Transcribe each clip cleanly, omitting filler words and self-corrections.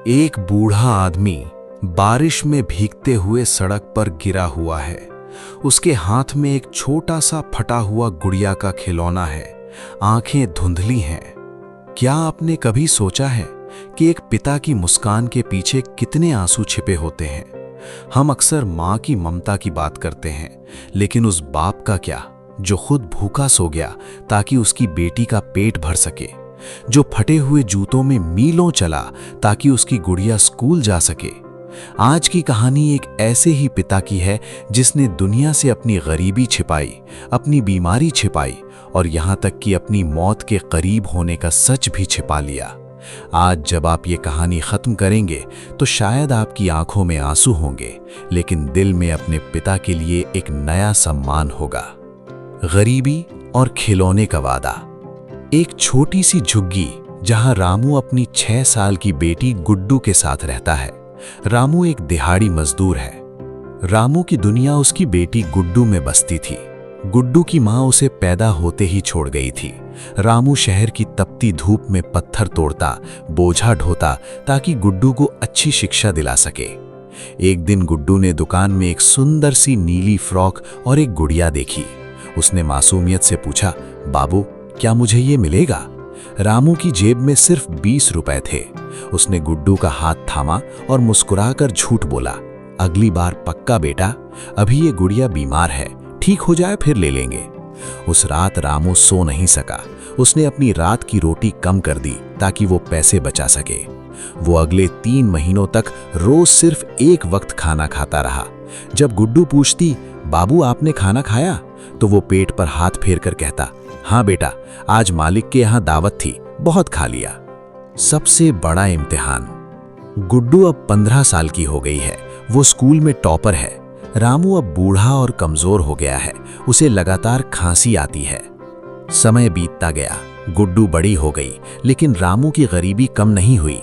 एक बूढ़ा आदमी बारिश में भीगते हुए सड़क पर गिरा हुआ है। उसके हाथ में एक छोटा सा फटा हुआ गुड़िया का खिलौना है। आंखें धुंधली हैं। क्या आपने कभी सोचा है कि एक पिता की मुस्कान के पीछे कितने आंसू छिपे होते हैं? हम अक्सर माँ की ममता की बात करते हैं, लेकिन उस बाप का क्या जो खुद भूखा सो गया ताकि उसकी बेटी का पेट भर सके, जो फटे हुए जूतों में मीलों चला ताकि उसकी गुड़िया स्कूल जा सके। आज की कहानी एक ऐसे ही पिता की है जिसने दुनिया से अपनी गरीबी छिपाई, अपनी बीमारी छिपाई और यहाँ तक कि अपनी मौत के करीब होने का सच भी छिपा लिया। आज जब आप ये कहानी खत्म करेंगे तो शायद आपकी आंखों में आंसू होंगे, लेकिन दिल में अपने पिता के लिए एक नया सम्मान होगा। गरीबी और खिलौने का वादा। एक छोटी सी झुग्गी जहां रामू अपनी 6 साल की बेटी गुड्डू के साथ रहता है। रामू एक दिहाड़ी मजदूर है। रामू की दुनिया उसकी बेटी गुड्डू में बसती थी। गुड्डू की माँ उसे पैदा होते ही छोड़ गई थी। रामू शहर की तपती धूप में पत्थर तोड़ता, बोझा ढोता ताकि गुड्डू को अच्छी शिक्षा दिला सके। एक दिन गुड्डू ने दुकान में एक सुंदर सी नीली फ्रॉक और एक गुड़िया देखी। उसने मासूमियत से पूछा, बाबू क्या मुझे ये मिलेगा? रामू की जेब में सिर्फ 20 रुपए थे। उसने गुड्डू का हाथ थामा और मुस्कुराकर झूठ बोला, अगली बार पक्का बेटा, अभी ये गुड़िया बीमार है, ठीक हो जाए फिर ले लेंगे। उस रात रामू सो नहीं सका। उसने अपनी रात की रोटी कम कर दी ताकि वो पैसे बचा सके। वो अगले 3 महीनों तक रोज सिर्फ एक वक्त खाना खाता रहा। जब गुड्डू पूछती, बाबू आपने खाना खाया, तो वो पेट पर हाथ फेर कर कहता, हाँ बेटा, आज मालिक के यहाँ दावत थी, बहुत खा लिया। सबसे बड़ा इम्तिहान। गुड्डू अब 15 साल की हो गई है। वो स्कूल में टॉपर है। रामू अब बूढ़ा और कमजोर हो गया है। उसे लगातार खांसी आती है। समय बीतता गया। गुड्डू बड़ी हो गई, लेकिन रामू की गरीबी कम नहीं हुई।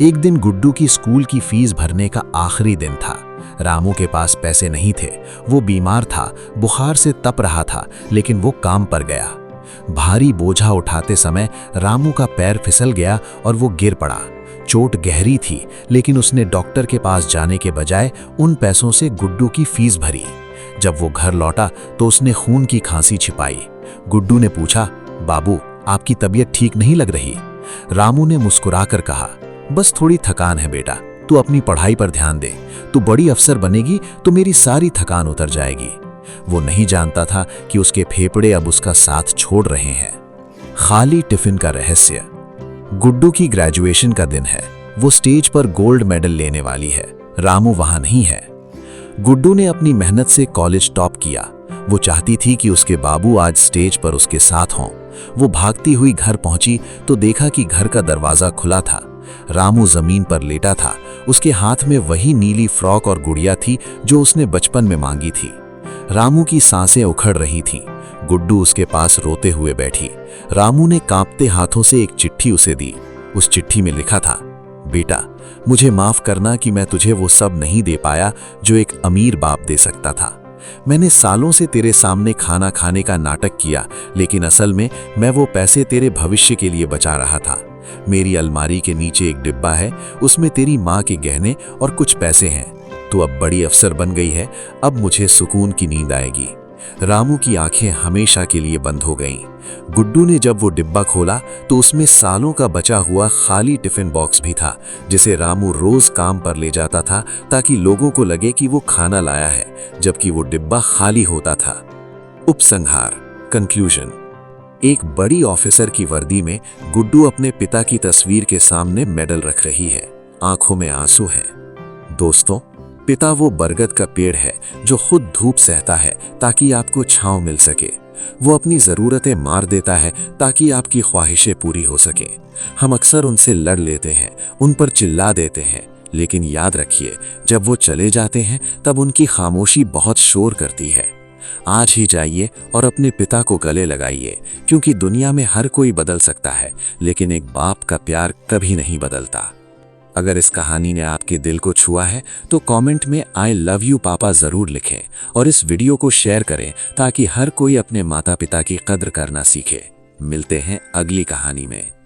एक दिन गुड्डू की स्कूल की फीस भरने का आखिरी दिन था। रामू के पास पैसे नहीं थे। वो बीमार था, बुखार से तप रहा था, लेकिन वो काम पर गया। भारी बोझा उठाते समय रामू का पैर फिसल गया और वो गिर पड़ा। चोट गहरी थी, लेकिन उसने डॉक्टर के पास जाने के बजाय उन पैसों से गुड्डू की फीस भरी। जब वो घर लौटा तो उसने खून की खांसी छिपाई। गुड्डू ने पूछा, बाबू आपकी तबीयत ठीक नहीं लग रही? रामू ने मुस्कुराकर कहा, बस थोड़ी थकान है बेटा, तू अपनी पढ़ाई पर ध्यान दे। तू बड़ी अफसर बनेगी तो मेरी सारी थकान उतर जाएगी। वो नहीं जानता था कि उसके फेफड़े अब उसका साथ छोड़ रहे हैं। खाली टिफिन का रहस्य। गुड्डू की ग्रेजुएशन का दिन है। वो स्टेज पर गोल्ड मेडल लेने वाली है। रामू वहां नहीं है। गुड्डू ने अपनी मेहनत से कॉलेज टॉप किया। वो चाहती थी कि उसके बाबू आज स्टेज पर उसके साथ हों। वो भागती हुई घर पहुंची तो देखा कि घर का दरवाजा खुला था। रामू जमीन पर लेटा था। उसके हाथ में वही नीली फ्रॉक और गुड़िया थी जो उसने बचपन में मांगी थी। रामू की सांसें उखड़ रही थीं। गुड्डू उसके पास रोते हुए बैठी। रामू ने कांपते हाथों से एक चिट्ठी उसे दी। उस चिट्ठी में लिखा था, बेटा मुझे माफ करना कि मैं तुझे वो सब नहीं दे पाया जो एक अमीर बाप दे सकता था। मैंने सालों से तेरे सामने खाना खाने का नाटक किया, लेकिन असल में मैं वो पैसे तेरे भविष्य के लिए बचा रहा था। मेरी अलमारी के नीचे एक डिब्बा है, उसमें तेरी माँ के गहने और कुछ पैसे हैं। तू अब बड़ी अफसर बन गई है, अब मुझे सुकून की नींद आएगी। रामू की आंखें हमेशा के लिए बंद हो गईं। गुड्डू ने जब वो डिब्बा खोला तो उसमें सालों का बचा हुआ खाली टिफिन बॉक्स भी था, जिसे रामू रोज काम पर ले जाता था ताकि लोगों को लगे कि वो खाना लाया है, जबकि वो डिब्बा खाली होता था। उपसंहार, कंक्लूजन। एक बड़ी ऑफिसर की वर्दी में गुड्डू अपने पिता की तस्वीर के सामने मेडल रख रही है। आंखों में आंसू हैं। दोस्तों, पिता वो बरगद का पेड़ है जो खुद धूप सहता है ताकि आपको छांव मिल सके। वो अपनी ज़रूरतें मार देता है ताकि आपकी ख्वाहिशें पूरी हो सकें। हम अक्सर उनसे लड़ लेते हैं, उन पर चिल्ला देते हैं, लेकिन याद रखिए, जब वो चले जाते हैं तब उनकी खामोशी बहुत शोर करती है। आज ही जाइए और अपने पिता को गले लगाइए, क्योंकि दुनिया में हर कोई बदल सकता है, लेकिन एक बाप का प्यार कभी नहीं बदलता। अगर इस कहानी ने आपके दिल को छुआ है तो कमेंट में आई लव यू पापा ज़रूर लिखें और इस वीडियो को शेयर करें ताकि हर कोई अपने माता पिता की कद्र करना सीखे। मिलते हैं अगली कहानी में।